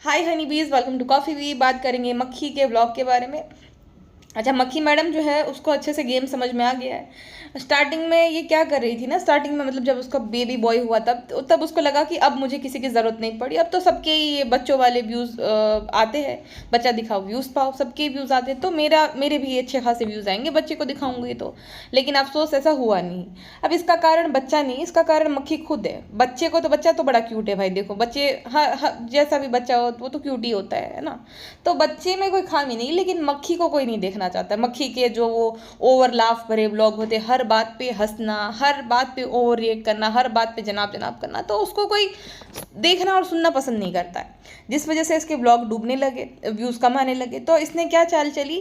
हाय हनी बीज, welcome to coffee we. बात करेंगे मक्खी के ब्लॉग के बारे में। अच्छा, मक्खी मैडम जो है उसको अच्छे से गेम समझ में आ गया है। स्टार्टिंग में ये क्या कर रही थी ना, स्टार्टिंग में मतलब जब उसका बेबी बॉय हुआ तब उसको लगा कि अब मुझे किसी की ज़रूरत नहीं पड़ी। अब तो सबके ये बच्चों वाले व्यूज़ आते हैं, बच्चा दिखाओ व्यूज़ पाओ, सबके व्यूज़ आते हैं, तो मेरे भी अच्छे खासे व्यूज़ आएंगे बच्चे को दिखाऊंगी तो। लेकिन अफसोस ऐसा हुआ नहीं। अब इसका कारण बच्चा नहीं, इसका कारण मक्खी खुद है। बच्चे को तो बच्चा तो बड़ा क्यूट है भाई, देखो बच्चे जैसा भी बच्चा हो वो तो क्यूट ही होता है ना। तो बच्चे में कोई खामी नहीं, लेकिन मक्खी को कोई नहीं देखना चाहता। मक्खी के जो वो ओवर लाफ भरे ब्लॉग होते, हर बात पे हंसना, हर बात पे ओवर रिएक्ट करना, हर बात पे जनाब जनाब करना, तो उसको कोई देखना और सुनना पसंद नहीं करता है। जिस वजह से इसके ब्लॉग डूबने लगे, व्यूज़ कम आने लगे। तो इसने क्या चाल चली,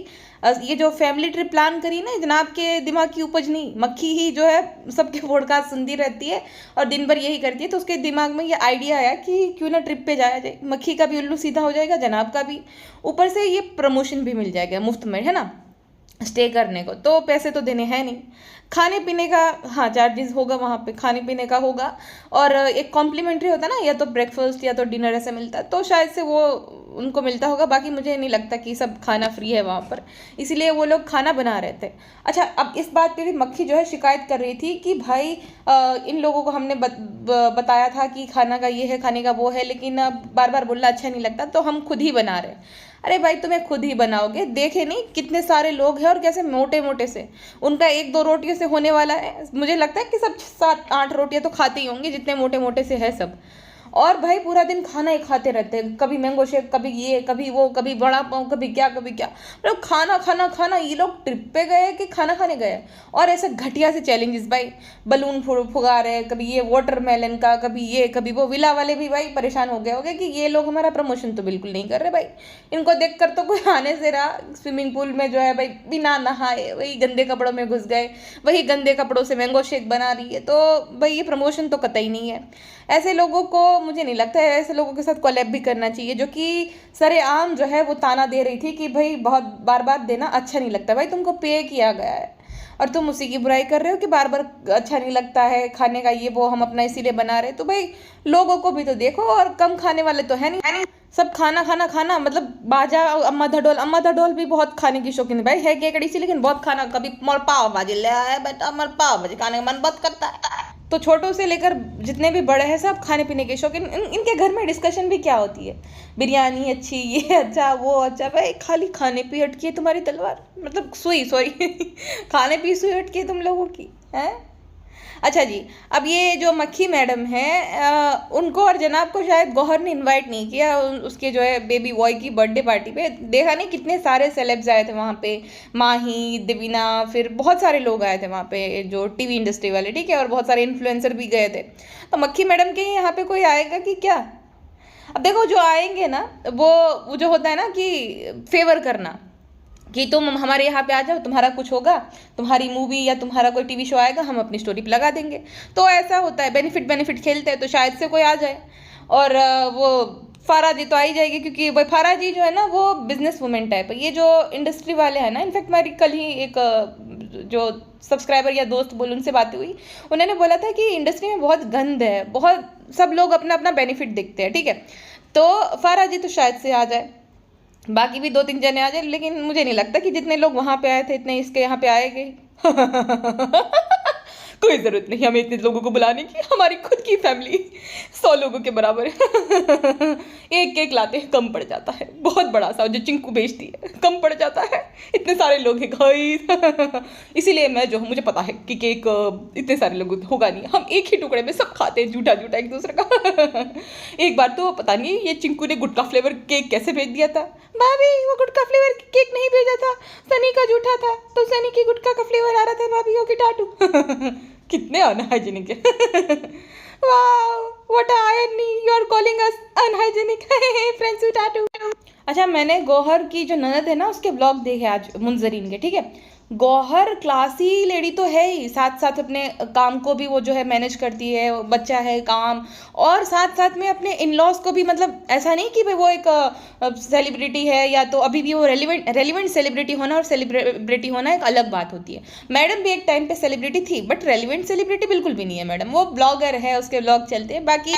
ये जो फैमिली ट्रिप प्लान करी ना, जनाब के दिमाग की उपज नहीं, मक्खी ही जो है सबके पॉडकास्ट सुनती रहती है और दिन भर यही करती है। तो उसके दिमाग में ये आइडिया आया कि क्यों ना ट्रिप पे जाया जाए, मक्खी का भी उल्लू सीधा हो जाएगा, जनाब का भी, ऊपर से ये प्रमोशन भी मिल जाएगा मुफ्त में, है ना। स्टे करने को तो पैसे तो देने हैं नहीं, खाने पीने का हाँ चार्जेस होगा, वहाँ पे खाने पीने का होगा। और एक कॉम्प्लीमेंट्री होता है ना, या तो ब्रेकफास्ट या तो डिनर ऐसे मिलता है, तो शायद से वो उनको मिलता होगा। बाकी मुझे नहीं लगता कि सब खाना फ्री है वहाँ पर, इसीलिए वो लोग खाना बना रहे थे। अच्छा, अब इस बात पे भी मक्खी जो है शिकायत कर रही थी कि भाई इन लोगों को हमने बताया था कि खाना का ये है, खाने का वो है, लेकिन बार बार बोलना अच्छा नहीं लगता, तो हम खुद ही बना रहे हैं। अरे भाई, तुम्हें खुद ही बनाओगे, देखे नहीं कितने सारे लोग हैं और कैसे मोटे मोटे से, उनका एक दो रोटियों से होने वाला है। मुझे लगता है कि सब 7-8 रोटियां तो खाते ही होंगे, जितने मोटे मोटे से है सब। और भाई पूरा दिन खाना ही खाते रहते हैं, कभी मैंगो शेक, कभी ये, कभी वो, कभी बड़ा पाव, कभी क्या कभी क्या, मतलब खाना खाना खाना। ये लोग ट्रिप पे गए कि खाना खाने गए। और ऐसे घटिया से चैलेंजेस भाई, बलून फुगा रहे, कभी ये वाटरमेलन का, कभी ये कभी वो। विला वाले भी भाई परेशान हो गए होंगे कि ये लोग हमारा प्रमोशन तो बिल्कुल नहीं कर रहे भाई। इनको देख कर तो कोई आने से रहा, स्विमिंग पूल में जो है भाई बिना नहाए वही गंदे कपड़ों में घुस गए, वही गंदे कपड़ों से मैंगो शेक बना रही है। तो भाई ये प्रमोशन तो कतई नहीं है। ऐसे लोगों को मुझे नहीं लगता है, ऐसे लोगों के साथ कोलैब भी करना चाहिए, जो कि सरेआम जो है वो ताना दे रही थी कि भाई बहुत बार बार देना अच्छा नहीं लगता। भाई तुमको पे किया गया है और तुम उसी की बुराई कर रहे हो कि बार बार अच्छा नहीं लगता है खाने का, ये वो हम अपना इसीलिए बना रहे। तो भाई लोगों को भी तो देखो, और कम खाने वाले तो है नहीं, सब खाना खाना खाना, मतलब बाजा अम्मा धडोल भी बहुत खाने की शौकीन है भाई, है केकड़ी सी, लेकिन बहुत खाना। कभी मोर पाव भाजी ले आया बेटा, मोर पाव भाजी खाने का मन बहुत करता है। तो छोटों से लेकर जितने भी बड़े हैं सब खाने पीने के शौकीन। इनके घर में डिस्कशन भी क्या होती है, बिरयानी अच्छी, ये अच्छा, वो अच्छा। भाई खाली खाने पे अटकी है तुम्हारी तलवार, मतलब सुई, सॉरी खाने पे सुई अटकी है तुम लोगों की, है। अच्छा जी, अब ये जो मक्खी मैडम है, उनको और जनाब को शायद गौहर ने इनवाइट नहीं किया उसके जो है बेबी बॉय की बर्थडे पार्टी पे। देखा नहीं कितने सारे सेलेब्स आए थे वहाँ पे, माही, देवीना, फिर बहुत सारे लोग आए थे वहाँ पे जो टीवी इंडस्ट्री वाले, ठीक है, और बहुत सारे इन्फ्लुएंसर भी गए थे। तो मक्खी मैडम के यहाँ पे कोई आएगा कि क्या? अब देखो, जो आएंगे ना वो जो होता है ना कि फेवर करना, कि तुम हमारे यहाँ पे आ जाओ, तुम्हारा कुछ होगा, तुम्हारी मूवी या तुम्हारा कोई टीवी शो आएगा, हम अपनी स्टोरी पे लगा देंगे। तो ऐसा होता है, बेनिफिट बेनिफिट खेलते हैं, तो शायद से कोई आ जाए। और वो फारा जी तो आ ही जाएगी, क्योंकि भाई फारा जी जो है ना वो बिजनेस वुमेन टाइप है। ये जो इंडस्ट्री वाले हैं ना, इनफैक्ट मेरी कल ही एक जो सब्सक्राइबर या दोस्त बोल उनसे बातें हुई, उन्होंने बोला था कि इंडस्ट्री में बहुत गंद है, बहुत सब लोग अपना अपना बेनिफिट देखते हैं, ठीक है। तो फारा जी तो शायद से आ जाए, बाकी भी 2-3 जने आ जाए, लेकिन मुझे नहीं लगता कि जितने लोग वहां पे आए थे इतने इसके यहाँ पे आएंगे कोई जरूरत नहीं हमें इतने लोगों को बुलाने की, हमारी खुद की फैमिली 100 लोगों के बराबर है एक केक लाते हैं कम पड़ जाता है, बहुत बड़ा सा जो चिंकू बेचती है कम पड़ जाता है, इतने सारे लोग हैं गाइस इसीलिए मैं जो हूँ, मुझे पता है कि केक इतने सारे लोग होगा नहीं, हम एक ही टुकड़े में सब खाते हैं झूठा झूठा एक दूसरे का एक बार तो पता नहीं ये चिंकू ने गुटका फ्लेवर केक कैसे भेज दिया था। भाभी वो गुटका फ्लेवर केक नहीं भेजा था, सनी का झूठा था, तो सनी की गुटका का फ्लेवर आ रहा था भाभी की टाटू कितने अनहाइजीनिक है wow what irony, you are calling us unhygienic friends with tattoo. अच्छा, मैंने गौहर की जो ननद है ना उसके ब्लॉग देखे आज, मुंजरीन के, ठीक है। गौहर क्लासी लेडी तो है ही, साथ साथ अपने काम को भी वो जो है मैनेज करती है, वो बच्चा है, काम, और साथ साथ में अपने इन लॉज को भी, मतलब ऐसा नहीं कि भाई वो एक सेलिब्रिटी है, या तो अभी भी वो रेलिवेंट रेलिवेंट सेलिब्रिटी होना और सेलिब्रिटी होना एक अलग बात होती है। मैडम भी एक टाइम पे सेलिब्रिटी थी, बट रेलिवेंट सेलिब्रिटी बिल्कुल भी नहीं है मैडम, वो ब्लॉगर है, उसके ब्लॉग चलते हैं। बाकी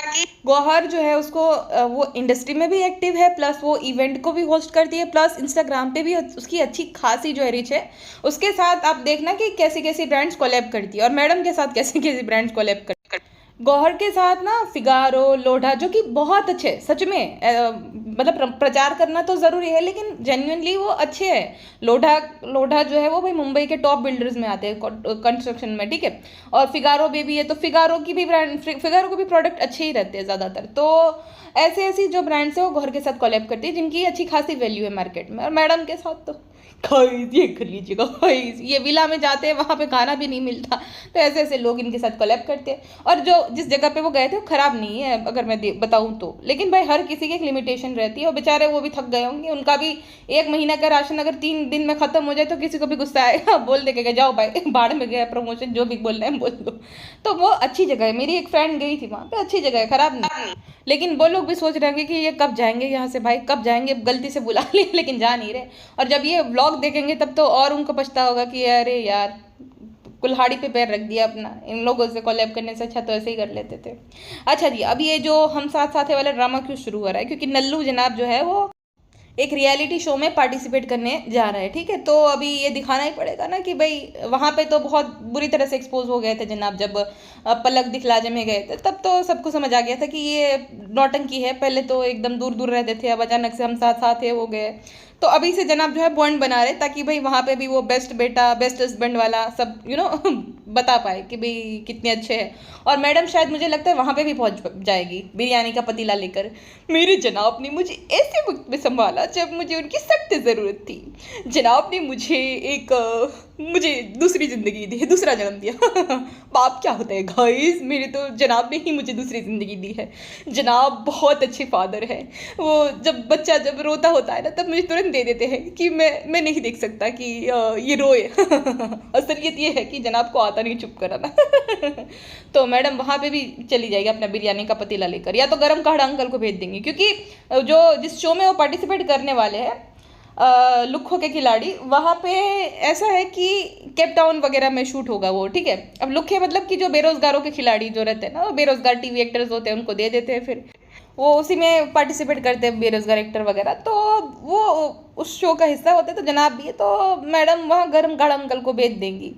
गौहर जो है उसको वो इंडस्ट्री में भी एक्टिव है, प्लस वो इवेंट को भी होस्ट करती है, प्लस इंस्टाग्राम पे भी उसकी अच्छी खासी जो है रीच है। उसके साथ आप देखना कि कैसी कैसी ब्रांड्स कोलैब करती है, और मैडम के साथ कैसी कैसी ब्रांड्स कोलैब करती है। गौहर के साथ ना फिगारो, लोढ़ा, जो कि बहुत अच्छे, सच में मतलब प्रचार करना तो ज़रूरी है, लेकिन जेन्युइनली वो अच्छे हैं। लोढ़ा लोढ़ा जो है वो भाई मुंबई के टॉप बिल्डर्स में आते हैं कंस्ट्रक्शन में, ठीक है। और फिगारो भी है, तो फिगारो की भी ब्रांड, फिगारो के भी प्रोडक्ट अच्छे ही रहते हैं ज़्यादातर। तो ऐसे ऐसी जो ब्रांड्स है वो गौहर के साथ कोलैब करती है, जिनकी अच्छी खासी वैल्यू है मार्केट में। और मैडम के साथ तो गाइस ये कर लीजिएगा, गाइस ये विला में जाते हैं, वहाँ पे खाना भी नहीं मिलता, तो ऐसे ऐसे लोग इनके साथ कोलैब करते हैं। और जो जिस जगह पे वो गए थे वो खराब नहीं है अगर मैं बताऊँ तो, लेकिन भाई हर किसी की एक लिमिटेशन रहती है, और बेचारे वो भी थक गए होंगे, उनका भी 1 महीना का राशन अगर 3 दिन में खत्म हो जाए तो किसी को भी गुस्सा आएगा, बोल देगा जाओ भाई बाढ़ में गया, प्रमोशन जो भी बोलना है बोल दो। तो वो अच्छी जगह है, मेरी एक फ्रेंड गई थी वहाँ पे, अच्छी जगह है, खराब नहीं। लेकिन वो लोग भी सोच रहे होंगे कि ये कब जाएंगे यहाँ से, भाई कब जाएंगे, गलती से बुला लिए लेकिन जा नहीं रहे। और जब ये व्लॉग देखेंगे तब तो और उनको पछता होगा कि अरे यार कुल्हाड़ी पे पैर रख दिया अपना, इन लोगों से कोलैब करने से अच्छा तो ऐसे ही कर लेते थे। अच्छा जी, अब ये जो हम साथ साथ है वाला ड्रामा क्यों शुरू हो रहा है, क्योंकि नल्लू जनाब जो है वो एक रियलिटी शो में पार्टिसिपेट करने जा रहा है, ठीक है। तो अभी ये दिखाना ही पड़ेगा ना कि भाई वहाँ पे तो बहुत बुरी तरह से एक्सपोज हो गए थे जनाब, जब पलक दिखलाजे में गए थे, तब तो सबको समझ आ गया था कि ये नौटंकी है। पहले तो एकदम दूर दूर रहते थे, अब अचानक से हम साथ साथ है हो गए। तो अभी से जनाब जो है बॉन्ड बना रहे, ताकि भाई वहाँ पे भी वो बेस्ट बेटा बेस्ट हस्बैंड वाला सब बता पाए कि भाई कितने अच्छे हैं। और मैडम शायद मुझे लगता है वहाँ पे भी पहुँच जाएगी बिरयानी का पतीला लेकर। मेरे जनाब ने मुझे ऐसे वक्त में संभाला जब मुझे उनकी सख्त ज़रूरत थी। जनाब ने मुझे दूसरी ज़िंदगी दी, दूसरा जन्म दिया। बाप क्या होता है गाइस, मेरे तो जनाब ने ही मुझे दूसरी ज़िंदगी दी है। जनाब बहुत अच्छे फादर हैं, वो जब बच्चा जब रोता होता है ना तब मुझे तुरंत दे देते हैं कि मैं नहीं देख सकता कि ये रोए। असलियत ये है कि जनाब को आता नहीं चुप कराना। तो मैडम वहाँ पे भी चली जाएगी अपना बिरयानी का पतीला लेकर, या तो गरम काढ़ा अंकल को भेज देंगी, क्योंकि जो जिस शो में वो पार्टिसिपेट करने वाले हैं लुक्खो के खिलाड़ी, वहाँ पे ऐसा है कि केप टाउन वगैरह में शूट होगा वो, ठीक है। अब लुक्खे मतलब कि जो बेरोजगारों के खिलाड़ी जो रहते हैं ना, वो बेरोजगार टीवी एक्टर्स होते हैं, उनको दे देते हैं, फिर वो उसी में पार्टिसिपेट करते हैं बेरोजगार एक्टर वगैरह, तो वो उस शो का हिस्सा होते हैं। तो जनाब भी है, तो मैडम वहाँ गर्म काढ़ा अंकल को भेज देंगी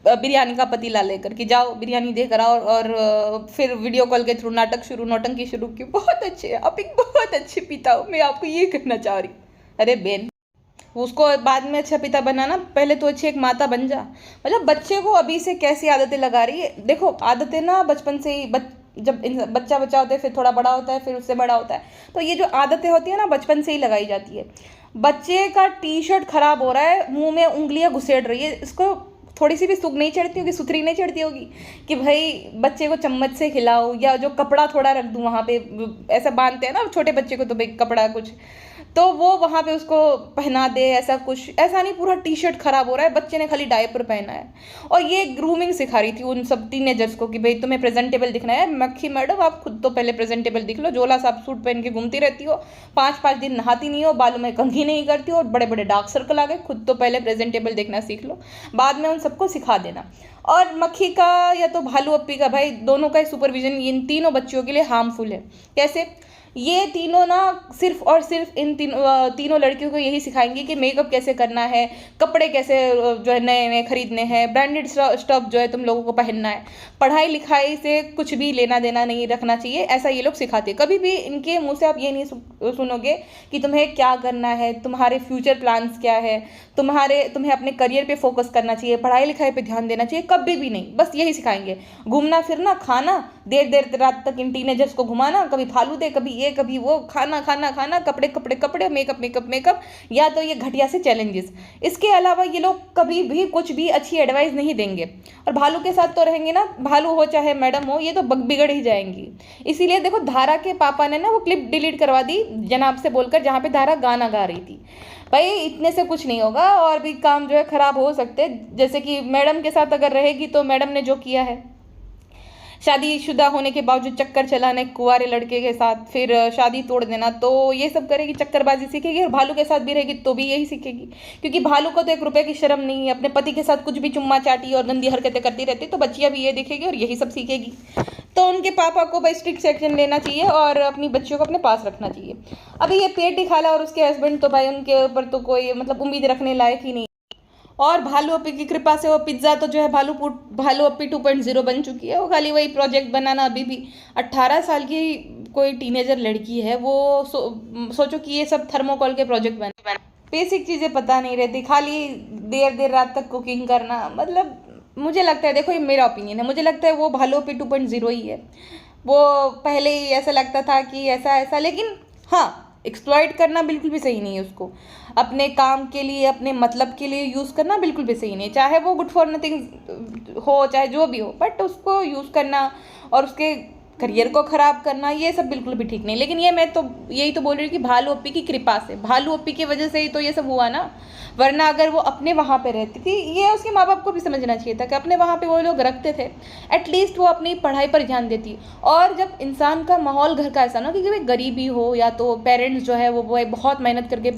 बिरयानी का पतीला लेकर कि जाओ बिरयानी देकर आओ। और फिर वीडियो कॉल के थ्रू नौटंकी शुरू की। बहुत अच्छे, आप एक बहुत अच्छे पिता हो, मैं आपको ये कहना चाह रही हूँ। अरे बेन, उसको बाद में अच्छा पिता बनाना, पहले तो अच्छी एक माता बन जा। मतलब बच्चे को अभी से कैसी आदतें लगा रही है। देखो आदतें ना बचपन से ही जब बच्चा होता है, फिर थोड़ा बड़ा होता है, फिर उससे बड़ा होता है, तो ये जो आदतें होती है ना बचपन से ही लगाई जाती है। बच्चे का टी शर्ट खराब हो रहा है, मुंह में उंगलियां घुसेड़ रही है, इसको थोड़ी सी भी सुख नहीं चढ़ती होगी, सुथरी नहीं चढ़ती होगी कि भाई बच्चे को चम्मच से खिलाओ, या जो कपड़ा थोड़ा रख दूँ वहाँ पे, ऐसा बांधते हैं ना छोटे बच्चे को, तो भाई कपड़ा कुछ तो वो वहाँ पे उसको पहना दे, ऐसा कुछ, ऐसा नहीं पूरा टी शर्ट खराब हो रहा है, बच्चे ने खाली डायपर पहना है। और ये ग्रूमिंग सिखा रही थी उन सब टीनेजर्स को कि भाई तुम्हें प्रेजेंटेबल दिखना है। मक्खी मैडम आप खुद तो पहले प्रेजेंटेबल दिख लो, झोला साफ सूट पहन के घूमती रहती हो, 5-5 दिन नहाती नहीं हो, बालों में कंघी नहीं करती हो, और बड़े बड़े डार्क सर्कल आ गए, खुद तो पहले प्रेजेंटेबल देखना सीख लो, बाद में उन सबको सिखा देना। और मक्खी का या तो भालू अप्पी का, भाई दोनों का सुपरविजन इन तीनों बच्चियों के लिए हार्मफुल है। कैसे? ये तीनों ना सिर्फ और सिर्फ इन तीनों लड़कियों को यही सिखाएंगी कि मेकअप कैसे करना है, कपड़े कैसे जो है नए नए खरीदने हैं, ब्रांडेड स्टफ जो है तुम लोगों को पहनना है, पढ़ाई लिखाई से कुछ भी लेना देना नहीं रखना चाहिए, ऐसा ये लोग सिखाते हैं। कभी भी इनके मुंह से आप ये नहीं सुनोगे कि तुम्हें क्या करना है, तुम्हारे फ्यूचर प्लान्स क्या है, तुम्हें अपने करियर पे फोकस करना चाहिए, पढ़ाई लिखाई पे ध्यान देना चाहिए, कभी भी नहीं। बस यही सिखाएंगे, घूमना फिरना, खाना, देर देर रात तक इन टीनेजर्स को घुमाना, कभी फालूदे, कभी ये कभी वो, खाना खाना खाना, कपड़े कपड़े कपड़े, मेकअप मेकअप मेकअप, या तो ये घटिया से चैलेंजेस। इसके अलावा ये लोग कभी भी कुछ भी अच्छी एडवाइस नहीं देंगे। और भालू के साथ तो रहेंगे ना, भालू हो चाहे मैडम हो, ये तो बिगड़ ही जाएंगी। इसीलिए देखो धारा के पापा ने ना वो क्लिप डिलीट करवा दी जनाब से बोलकर, जहाँ पे धारा गाना गा रही थी। भाई इतने से कुछ नहीं होगा, और भी काम जो है खराब हो सकते हैं। जैसे कि मैडम के साथ अगर रहेगी तो मैडम ने जो किया है, शादीशुदा होने के बावजूद चक्कर चलाना एक कुंवारे लड़के के साथ, फिर शादी तोड़ देना, तो ये सब करेगी, चक्करबाजी सीखेगी। और भालू के साथ भी रहेगी तो भी यही सीखेगी, क्योंकि भालू को तो 1 रुपए की शर्म नहीं है, अपने पति के साथ कुछ भी चुम्मा चाटी और गंदी हरकतें करती रहती, तो बच्चियां भी ये देखेगी और यही सब सीखेगी। तो उनके पापा को भाई स्ट्रिक्ट एक्शन लेना चाहिए और अपनी बच्चियों को अपने पास रखना चाहिए। अभी ये पेटी खाला और उसके हस्बैंड तो भाई उनके ऊपर तो कोई मतलब उम्मीद रखने लायक ही नहीं। और भालू अपी की कृपा से वो पिज्ज़ा तो जो है भालू अपी 2.0 बन चुकी है। वो खाली वही प्रोजेक्ट बनाना, अभी भी 18 साल की कोई टीनेजर लड़की है वो, सोचो कि ये सब थर्मोकॉल के प्रोजेक्ट बने, बेसिक चीज़ें पता नहीं रहती, खाली देर देर रात तक कुकिंग करना। मतलब मुझे लगता है, देखो ये मेरा ओपिनियन है, मुझे लगता है वो भालू अपी 2.0 ही है। वो पहले ही ऐसा लगता था कि ऐसा ऐसा, लेकिन हाँ, एक्सप्लॉइट करना बिल्कुल भी सही नहीं है। उसको अपने काम के लिए, अपने मतलब के लिए यूज़ करना बिल्कुल भी सही नहीं है, चाहे वो गुड फॉर नथिंग हो चाहे जो भी हो, बट उसको यूज़ करना और उसके करियर को ख़राब करना ये सब बिल्कुल भी ठीक नहीं। लेकिन ये मैं तो यही तो बोल रही हूँ कि भालू अप्पी की कृपा से, भालू अप्पी की वजह से ही तो ये सब हुआ ना। वरना अगर वो अपने वहाँ पे रहती थी, ये उसके माँ बाप को भी समझना चाहिए था कि अपने वहाँ पे वो लोग रखते थे, एटलीस्ट वो अपनी पढ़ाई पर ध्यान देती। और जब इंसान का माहौल घर का ऐसा ना, क्योंकि भाई गरीबी हो या तो पेरेंट्स जो है वो बहुत मेहनत करके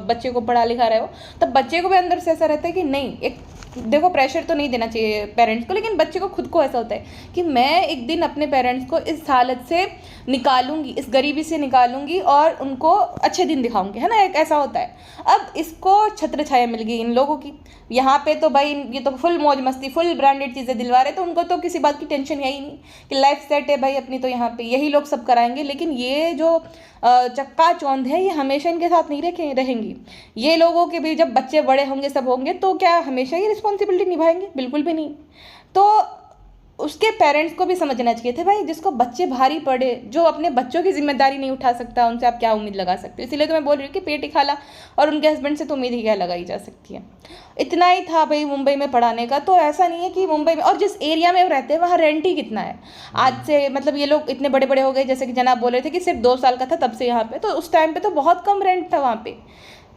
बच्चे को पढ़ा लिखा रहे हो, तब बच्चे को भी अंदर से ऐसा रहता है कि नहीं, एक देखो प्रेशर तो नहीं देना चाहिए पेरेंट्स को, लेकिन बच्चे को खुद को ऐसा होता है कि मैं एक दिन अपने पेरेंट्स को इस हालत से निकालूंगी, इस गरीबी से निकालूंगी और उनको अच्छे दिन दिखाऊंगी, है ना, एक ऐसा होता है। अब इसको छत्र छाया मिल गई इन लोगों की, यहाँ पे तो भाई ये तो फुल मौज मस्ती, फुल ब्रांडेड चीज़ें दिलवा रहे, तो उनको तो किसी बात की टेंशन है ही नहीं कि लाइफ सेट है भाई अपनी, तो यहाँ पे यही लोग सब कराएंगे। लेकिन ये जो चक्का चौंध है, ये हमेशा इनके साथ नहीं रहेंगी। ये लोगों के भी जब बच्चे बड़े होंगे, सब होंगे, तो क्या हमेशा ही रिस्पॉन्सिबिलिटी निभाएंगे? बिल्कुल भी नहीं। तो उसके पेरेंट्स को भी समझना चाहिए था भाई, जिसको बच्चे भारी पड़े, जो अपने बच्चों की जिम्मेदारी नहीं उठा सकता, उनसे आप क्या उम्मीद लगा सकते हो? इसीलिए तो मैं बोल रही हूँ कि पेटी खाला और उनके हस्बैंड से तो उम्मीद ही क्या लगाई जा सकती है। इतना ही था भाई मुंबई में पढ़ाने का। तो ऐसा नहीं है कि मुंबई में, और जिस एरिया में वो रहते हैं वहाँ रेंट ही कितना है आज से, मतलब ये लोग इतने बड़े बड़े हो गए, जैसे कि जनाब बोल रहे थे कि सिर्फ 2 साल का था तब से यहाँ पे, तो उस टाइम पे तो बहुत कम रेंट था वहाँ पे,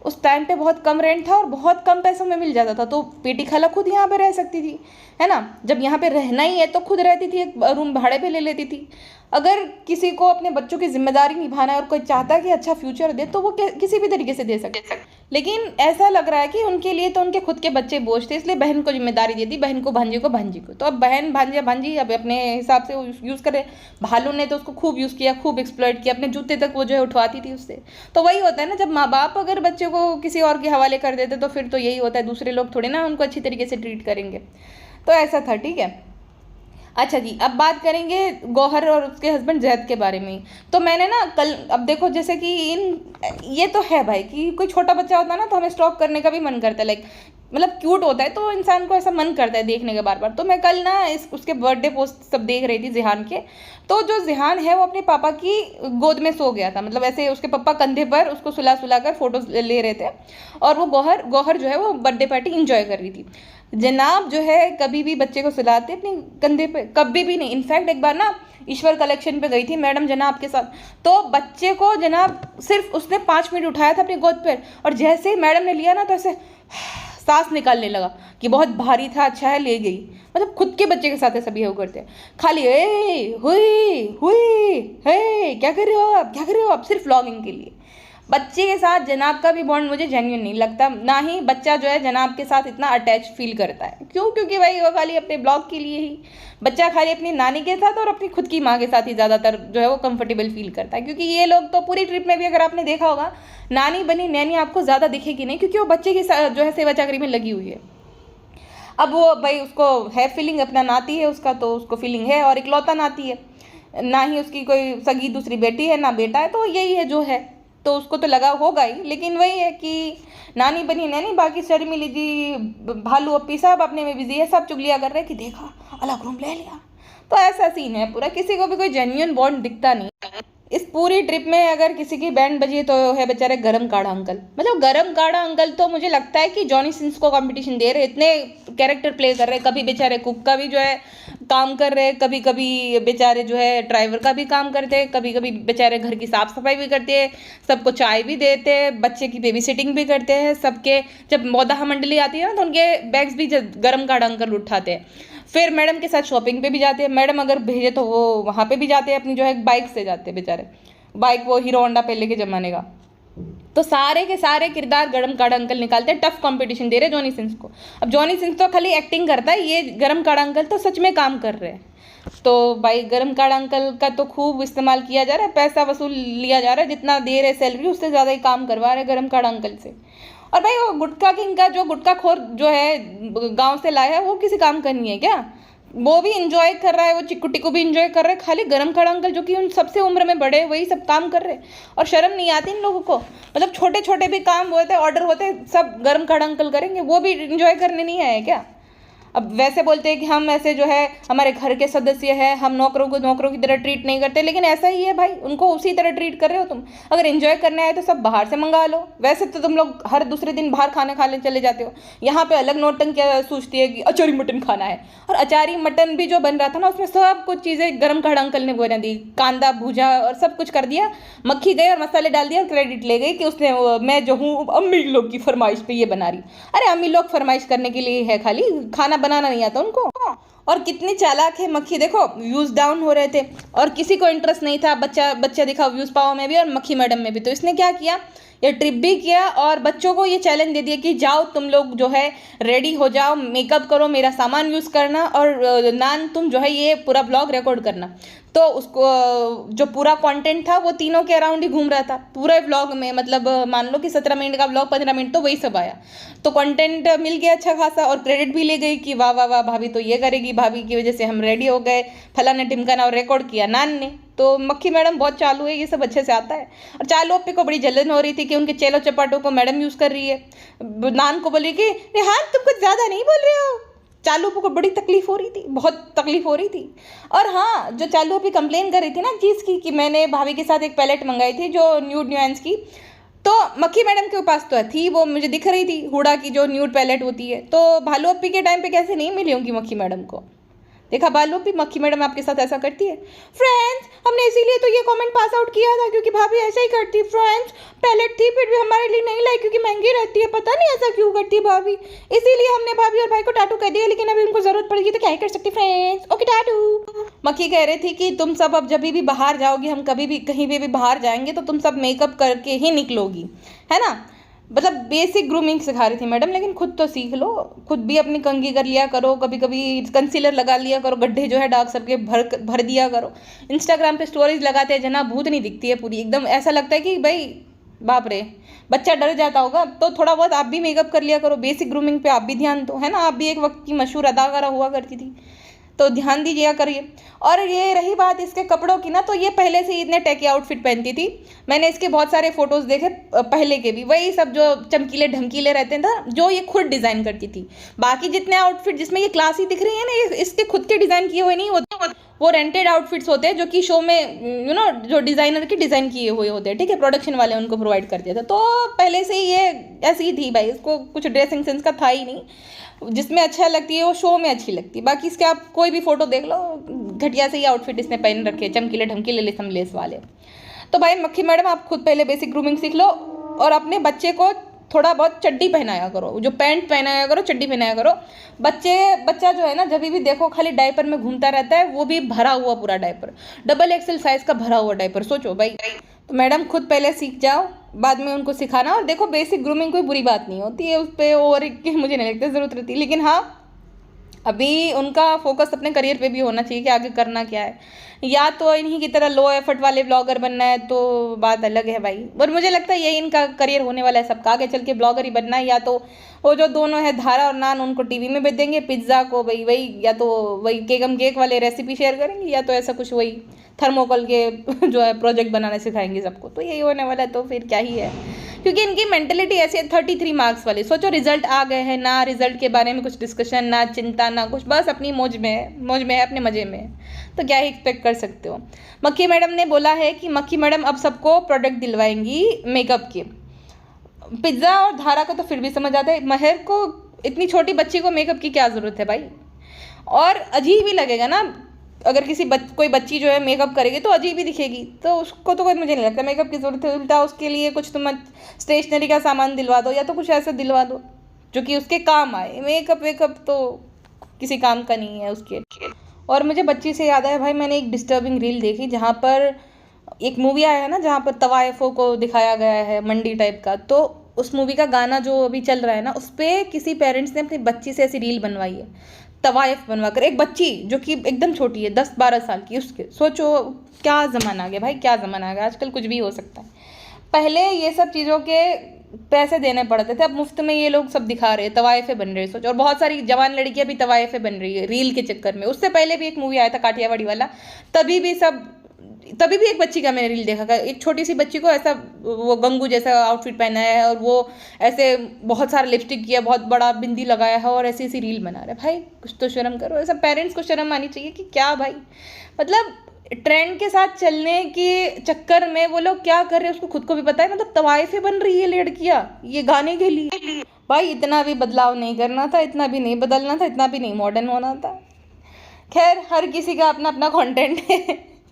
उस टाइम पे बहुत कम रेंट था और बहुत कम पैसों में मिल जाता था। तो पेटी खाला खुद यहाँ पे रह सकती थी, है ना, जब यहाँ पे रहना ही है तो खुद रहती थी, एक रूम भाड़े पे ले लेती थी। अगर किसी को अपने बच्चों की जिम्मेदारी निभाना है और कोई चाहता है कि अच्छा फ्यूचर दे, तो वो किसी भी तरीके से दे सकते। लेकिन ऐसा लग रहा है कि उनके लिए तो उनके खुद के बच्चे बोझ थे, इसलिए बहन को जिम्मेदारी दे दी, बहन को भांजी को भांजी को। तो अब बहन भांजी भांजी अब अपने हिसाब से यूज़ करे। भालू ने तो उसको खूब यूज़ किया, खूब एक्सप्लॉइट किया, अपने जूते तक वो जो है उठवाती थी उससे। तो वही होता है ना, जब माँ बाप अगर बच्चे को किसी और के हवाले कर देते तो फिर तो यही होता है, दूसरे लोग थोड़े ना उनको अच्छी तरीके से ट्रीट करेंगे। तो ऐसा था, ठीक है। अच्छा जी, अब बात करेंगे गौहर और उसके हस्बैंड जैद के बारे में। तो मैंने ना कल, अब देखो जैसे कि ये तो है भाई कि कोई छोटा बच्चा होता है ना तो हमें स्टॉक करने का भी मन करता है, लाइक मतलब क्यूट होता है तो इंसान को ऐसा मन करता है देखने के बार बार। तो मैं कल ना उसके बर्थडे पोस्ट सब देख रही थी जिहान के। तो जो जिहान है वो अपने पापा की गोद में सो गया था, मतलब ऐसे उसके पापा कंधे पर उसको सुला सुला कर फोटोज ले रहे थे, और वो गौहर जो है वो बर्थडे पार्टी इंजॉय कर रही थी। जनाब जो है कभी भी बच्चे को सुलाते अपने कंधे पे, कभी भी नहीं। इनफैक्ट एक बार ना ईश्वर कलेक्शन पे गई थी मैडम जनाब के साथ, तो बच्चे को जनाब सिर्फ उसने 5 मिनट उठाया था अपनी गोद पर, और जैसे ही मैडम ने लिया ना तो ऐसे सांस निकालने लगा कि बहुत भारी था, अच्छा है ले गई। मतलब खुद के बच्चे के साथ ऐसा बिहेव करते हैं, खाली ए हुई हुई हे क्या कर रहे हो आप, क्या कर रहे हो आप, सिर्फ व्लॉगिंग के लिए। बच्चे के साथ जनाब का भी बॉन्ड मुझे जेन्युइन नहीं लगता, ना ही बच्चा जो है जनाब के साथ इतना अटैच फील करता है। क्यों? क्योंकि भाई वो खाली अपने ब्लॉग के लिए ही, बच्चा खाली अपनी नानी के साथ और अपनी खुद की माँ के साथ ही ज़्यादातर जो है वो कंफर्टेबल फील करता है। क्योंकि ये लोग तो पूरी ट्रिप में भी अगर आपने देखा होगा, नानी बनी नैनी आपको ज़्यादा दिखेगी नहीं, क्योंकि वो बच्चे की जो है सेवा चाकरी में लगी हुई है। अब वो भाई उसको है फीलिंग, अपना नाती है उसका, तो उसको फीलिंग है, और इकलौता नाती है, ना ही उसकी कोई सगी दूसरी बेटी है ना बेटा है, तो यही है जो है, तो उसको तो लगा होगा ही। लेकिन वही है कि नानी बनी नैनी, बाकी शर्मिली जी भालू अप्पी सब अपने में बिजी है, सब चुगलियाँ कर रहे हैं कि देखा अलग रूम ले लिया। तो ऐसा सीन है पूरा, किसी को भी कोई जेन्युइन बॉन्ड दिखता नहीं। इस पूरी ट्रिप में अगर किसी की बैंड बजी तो है बेचारे गरम काढ़ा अंकल। मतलब गरम काढ़ा अंकल तो मुझे लगता है कि जॉनी सिंस को कंपटीशन दे रहे, इतने कैरेक्टर प्ले कर रहे। कभी बेचारे कुक का भी जो है काम कर रहे हैं, कभी कभी बेचारे जो है ड्राइवर का भी काम करते हैं, कभी कभी बेचारे घर की साफ सफाई भी करते हैं, सबको चाय भी देते हैं, बच्चे की बेबी सिटिंग भी करते हैं, सबके जब मौदाह मंडली आती है ना तो उनके बैग्स भी गर्म काढ़ा अंकल उठाते हैं। फिर मैडम के साथ शॉपिंग पे भी जाते हैं, मैडम अगर भेजे तो वो वहाँ पे भी जाते हैं, अपनी जो है बाइक से जाते हैं बेचारे, बाइक वो हीरो होंडा पहले के ज़माने का। तो सारे के सारे किरदार गरम काढ़ा अंकल निकालते हैं, टफ कंपटीशन दे रहे जॉनी सिंस को। अब जॉनी सिंस तो खाली एक्टिंग करता है, ये गरम काढ़ा अंकल तो सच में काम कर रहे हैं। तो भाई गरम काढ़ा अंकल का तो खूब इस्तेमाल किया जा रहा है, पैसा वसूल लिया जा रहा है, जितना दे रहे सैलरी उससे ज़्यादा ही काम करवा रहे हैं गरम काढ़ा अंकल से। और भाई वो गुटखा किंग का जो गुटखा खोर जो है गाँव से लाया है, वो किसी काम का नहीं है क्या? वो भी इंजॉय कर रहा है, वो चिक्कू टिक्कू भी इंजॉय कर रहा है, खाली गरम खड़ा अंकल जो कि उन सबसे उम्र में बड़े वही सब काम कर रहे हैं। और शर्म नहीं आती इन लोगों को, मतलब छोटे छोटे भी काम होते ऑर्डर होते सब गरम खड़ा अंकल करेंगे, वो भी इंजॉय करने नहीं आए क्या? अब वैसे बोलते हैं कि हम ऐसे जो है हमारे घर के सदस्य हैं, हम नौकरों को नौकरों की तरह ट्रीट नहीं करते, लेकिन ऐसा ही है भाई, उनको उसी तरह ट्रीट कर रहे हो तुम। अगर एंजॉय करना है तो सब बाहर से मंगा लो, वैसे तो तुम लोग हर दूसरे दिन बाहर खाने खाने चले जाते हो, यहाँ पे अलग नौटंकी सोचती है कि अचारी मटन खाना है। और अचारी मटन भी जो बन रहा था ना उसमें सब कुछ चीज़ें गरम खड़ा अंकल ने बना दी, कांदा भूजा और सब कुछ कर दिया, मक्खी गई और मसाले डाल दिया और क्रेडिट ले गई कि उसने मैं जो हूँ अम्मी लोग की फरमाइश पे ये बना रही। अरे अम्मी लोग फरमाइश करने के लिए है, खाली खाना बनाना नहीं आता उनको। और कितनी चालाक है मक्खी, देखो व्यूज डाउन हो रहे थे और किसी को इंटरेस्ट नहीं था, बच्चा बच्चा दिखा व्यूज पाओ में भी और मक्खी मैडम में भी, तो इसने क्या किया, ये ट्रिप भी किया और बच्चों को ये चैलेंज दे दिया कि जाओ तुम लोग जो है रेडी हो जाओ, मेकअप करो, मेरा सामान यूज़ करना और नान तुम जो है ये पूरा ब्लॉग रिकॉर्ड करना। तो उसको जो पूरा कंटेंट था वो तीनों के अराउंड ही घूम रहा था पूरे व्लॉग में, मतलब मान लो कि 17 मिनट का व्लॉग 15 मिनट तो वही सब आया। तो कंटेंट मिल गया अच्छा खासा और क्रेडिट भी ले गई कि वाह वाह वाह भाभी तो ये करेगी, भाभी की वजह से हम रेडी हो गए, फलाने ढिमकाना और रिकॉर्ड किया नान ने। तो मक्खी मैडम बहुत चालू है, ये सब अच्छे से आता है। और चालू अप्पी को बड़ी जलन हो रही थी कि उनके चेलो चपाटों को मैडम यूज़ कर रही है, नान को बोली कि रेहान तुम कुछ ज़्यादा नहीं बोल रहे हो। चालू को बड़ी तकलीफ हो रही थी, बहुत तकलीफ हो रही थी। और हाँ, जो चालू अभी कंप्लेन कर रही थी ना चीज़ की कि मैंने भाभी के साथ एक पैलेट मंगाई थी जो न्यूड न्यूएंस की, तो मक्खी मैडम के पास तो थी, वो मुझे दिख रही थी हुडा की जो न्यूड पैलेट होती है, तो भालू अप्पी के टाइम पे कैसे नहीं मिली होंगी मक्खी मैडम को। देखा भालू अप्पी, मक्खी मैडम आपके साथ ऐसा करती है। फ्रेंड्स हमने इसीलिए तो ये कमेंट पास आउट किया था क्योंकि भाभी ऐसा ही करती। फ्रेंड्स पैलेट थी फिर भी हमारे लिए नहीं लाई क्योंकि महंगी रहती है, पता नहीं ऐसा क्यों करती है भाभी, इसीलिए हमने भाभी और भाई को टाटू कह दिया, लेकिन अभी उनको जरूरत पड़ेगी तो क्या ही कर सकती फ्रेंड्स, ओके टाटू। मक्खी कह रही थी कि तुम सब अब जब भी बाहर जाओगी, हम कभी भी कहीं भी बाहर जाएंगे तो तुम सब मेकअप करके ही निकलोगी, है ना, मतलब बेसिक ग्रूमिंग सिखा रही थी मैडम, लेकिन खुद तो सीख लो, खुद भी अपनी कंघी कर लिया करो, कभी कभी कंसीलर लगा लिया करो, गड्ढे जो है डार्क सर्कल भर दिया करो। इंस्टाग्राम पे स्टोरीज लगाते हैं जना भूत नहीं दिखती है पूरी, एकदम ऐसा लगता है कि भाई बाप रे बच्चा डर जाता होगा। तो थोड़ा बहुत आप भी मेकअप कर लिया करो, बेसिक ग्रूमिंग पे आप भी ध्यान दो, है ना, आप भी एक वक्त की मशहूर अदाकारा हुआ करती थी, तो ध्यान दीजिए करिए। और ये रही बात इसके कपड़ों की ना, तो ये पहले से ही इतने टैकी आउटफिट पहनती थी, मैंने इसके बहुत सारे फोटोज़ देखे पहले के भी, वही सब जो चमकीले ढमकीले रहते थे जो ये खुद डिज़ाइन करती थी। बाकी जितने आउटफिट जिसमें ये क्लासी दिख रही है ना, ये इसके खुद के डिज़ाइन किए हुए नहीं होते, वो रेंटेड आउटफिट्स होते हैं जो कि शो में जो डिज़ाइनर के डिज़ाइन किए हुए होते हैं, ठीक है, प्रोडक्शन वाले उनको प्रोवाइड करते थे। तो पहले से ही ये ऐसी ही थी भाई, इसको कुछ ड्रेसिंग सेंस का था ही नहीं, जिसमें अच्छा लगती है वो शो में अच्छी लगती है, बाकी इसके आप कोई भी फोटो देख लो घटिया से ही आउटफिट इसने पहन रखे, चमकीले ढमकीले लेसम लेस वाले। तो भाई मक्खी मैडम आप खुद पहले बेसिक ग्रूमिंग सीख लो और अपने बच्चे को थोड़ा बहुत चड्डी पहनाया करो, जो पैंट पहनाया करो, चड्डी पहनाया करो। बच्चा जो है ना जब भी देखो खाली डायपर में घूमता रहता है, वो भी भरा हुआ पूरा डायपर, डबल एक्सेल साइज का भरा हुआ डायपर, सोचो भाई। तो मैडम खुद पहले सीख जाओ, बाद में उनको सिखाना। और देखो बेसिक ग्रूमिंग कोई बुरी बात नहीं होती है, उस पर ओवर की मुझे नहीं लगता ज़रूरत रहती, लेकिन हाँ अभी उनका फोकस अपने करियर पे भी होना चाहिए कि आगे करना क्या है, या तो इन्हीं की तरह लो एफर्ट वाले ब्लॉगर बनना है तो बात अलग है भाई, और मुझे लगता है यही इनका करियर होने वाला है सबका, आगे चल के ब्लॉगर ही बनना है। या तो वो जो दोनों है धारा और नान उनको टीवी में भेज देंगे, पिज्ज़ा को भाई वही या तो वही केक वाले रेसिपी शेयर करेंगे, या तो ऐसा कुछ वही थर्मोकोल के जो है प्रोजेक्ट बनाने सिखाएंगे सबको, तो यही होने वाला है। तो फिर क्या ही है, क्योंकि इनकी मेंटेलिटी ऐसी है 33 मार्क्स वाली, सोचो रिजल्ट आ गए हैं ना, रिजल्ट के बारे में कुछ डिस्कशन ना, चिंता ना कुछ, बस अपनी मौज में है अपने मज़े में है, तो क्या ही एक्सपेक्ट कर सकते हो। मक्खी मैडम ने बोला है कि मक्खी मैडम अब सबको प्रोडक्ट दिलवाएंगी मेकअप के। पिज्ज़ा और धारा का तो फिर भी समझ आता है, महर को इतनी छोटी बच्ची को मेकअप की क्या ज़रूरत है भाई। और अजीब ही लगेगा ना, अगर कोई बच्ची जो है मेकअप करेगी तो अजीब ही दिखेगी, तो उसको तो कोई, मुझे नहीं लगता मेकअप की ज़रूरत है। उल्टा उसके लिए कुछ तुम स्टेशनरी का सामान दिलवा दो या तो कुछ ऐसा दिलवा दो जो कि उसके काम आए। मेकअप वेकअप तो किसी काम का नहीं है उसके। और मुझे बच्ची से याद आया भाई, मैंने एक डिस्टर्बिंग रील देखी जहाँ पर एक मूवी आया है ना, जहाँ पर तवायफों को दिखाया गया है मंडी टाइप का, तो उस मूवी का गाना जो अभी चल रहा है ना, उस पर किसी पेरेंट्स ने अपनी बच्ची से ऐसी रील बनवाई है, तवायफ बनवा कर। एक बच्ची जो कि एकदम छोटी है, 10-12 साल की, उसके सोचो क्या ज़माना आ गया भाई, क्या ज़माना आ गया। आजकल कुछ भी हो सकता है। पहले ये सब चीज़ों के पैसे देने पड़ते थे, अब मुफ्त में ये लोग सब दिखा रहे हैं, तवायफे बन रहे हैं। सोच, और बहुत सारी जवान लड़कियां भी तवायफे बन रही है रील के चक्कर में। उससे पहले भी एक मूवी आया था काठियावाड़ी वाला, तभी भी एक बच्ची का मैंने रील देखा था, एक छोटी सी बच्ची को ऐसा वो गंगू जैसा आउटफिट पहना है और वो ऐसे बहुत सारा लिपस्टिक किया, बहुत बड़ा बिंदी लगाया है और ऐसी ऐसी रील बना रहा है। भाई कुछ तो शर्म करो, ऐसा पेरेंट्स को शर्म आनी चाहिए कि क्या भाई, मतलब ट्रेंड के साथ चलने के चक्कर में वो लोग क्या कर रहे हैं उसको खुद को भी पता है। मतलब तवाइफे बन रही है लड़कियां ये गाने के लिए। भाई इतना भी बदलाव नहीं करना था, इतना भी नहीं बदलना था, इतना भी नहीं मॉडर्न होना था। खैर, हर किसी का अपना अपना कंटेंट है,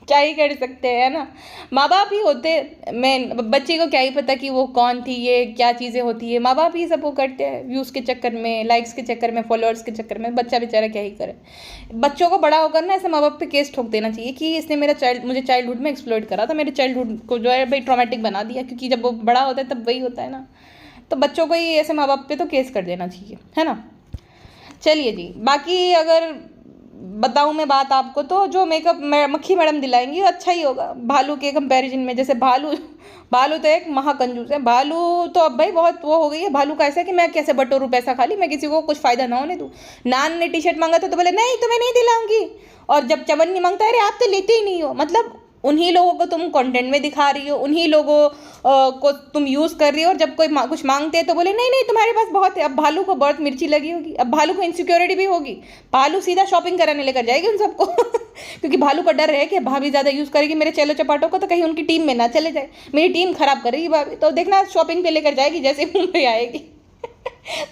क्या ही कर सकते हैं, है ना। माँ बाप ही होते, मैं बच्चे को क्या ही पता कि वो कौन थी, ये क्या चीज़ें होती है। माँ बाप ही सब वो करते हैं, व्यूज़ के चक्कर में, लाइक्स के चक्कर में, फॉलोअर्स के चक्कर में। बच्चा बेचारा क्या ही करे। बच्चों को बड़ा होकर ना ऐसे माँ बाप पे केस ठोक देना चाहिए कि इसने मुझे चाइल्डहुड में एक्सप्लॉइट करा था, मेरे चाइल्डहुड को जो है भाई ट्रॉमेटिक बना दिया। क्योंकि जब वो बड़ा होता है तब वही होता है ना। तो बच्चों को ही ऐसे माँ बाप पे तो केस कर देना चाहिए, है ना। चलिए जी, बाकी अगर बताऊँ मैं बात आपको, तो जो मेकअप मक्खी मैडम दिलाएंगी वो अच्छा ही होगा भालू के कंपैरिजन में। जैसे भालू भालू तो एक महाकंजूस है। भालू तो अब भाई बहुत वो हो गई है। भालू का ऐसा है कि मैं कैसे बटोरूँ पैसा, खाली मैं किसी को कुछ फ़ायदा ना होने दूँ। नान ने टी शर्ट मांगा था तो बोले नहीं तुम्हें नहीं दिलाऊंगी, और जब चवन्नी मांगता है अरे आप तो लेते ही नहीं हो। मतलब उन्हीं लोगों को तुम कंटेंट में दिखा रही हो, उन्हीं लोगों को तुम यूज़ कर रही हो, और जब कोई कुछ मांगते हैं तो बोले नहीं नहीं तुम्हारे पास बहुत है। अब भालू को बहुत मिर्ची लगी होगी, अब भालू को इनसिक्योरिटी भी होगी। भालू सीधा शॉपिंग कराने लेकर जाएगी उन सबको क्योंकि भालू का डर है कि भाभी ज़्यादा यूज़ करेगी मेरे चेलो चपाटों को तो कहीं उनकी टीम में ना चले जाए, मेरी टीम खराब करेगी भाभी। तो देखना शॉपिंग पे लेकर जाएगी जैसे मुंबई आएगी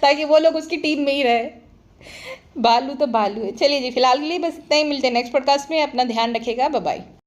ताकि वो लोग उसकी टीम में ही रहे। भालू तो भालू है। चलिए जी, फिलहाल के लिए बस इतना ही। मिलते हैं नेक्स्ट पॉडकास्ट में। अपना ध्यान रखिएगा। Bye bye.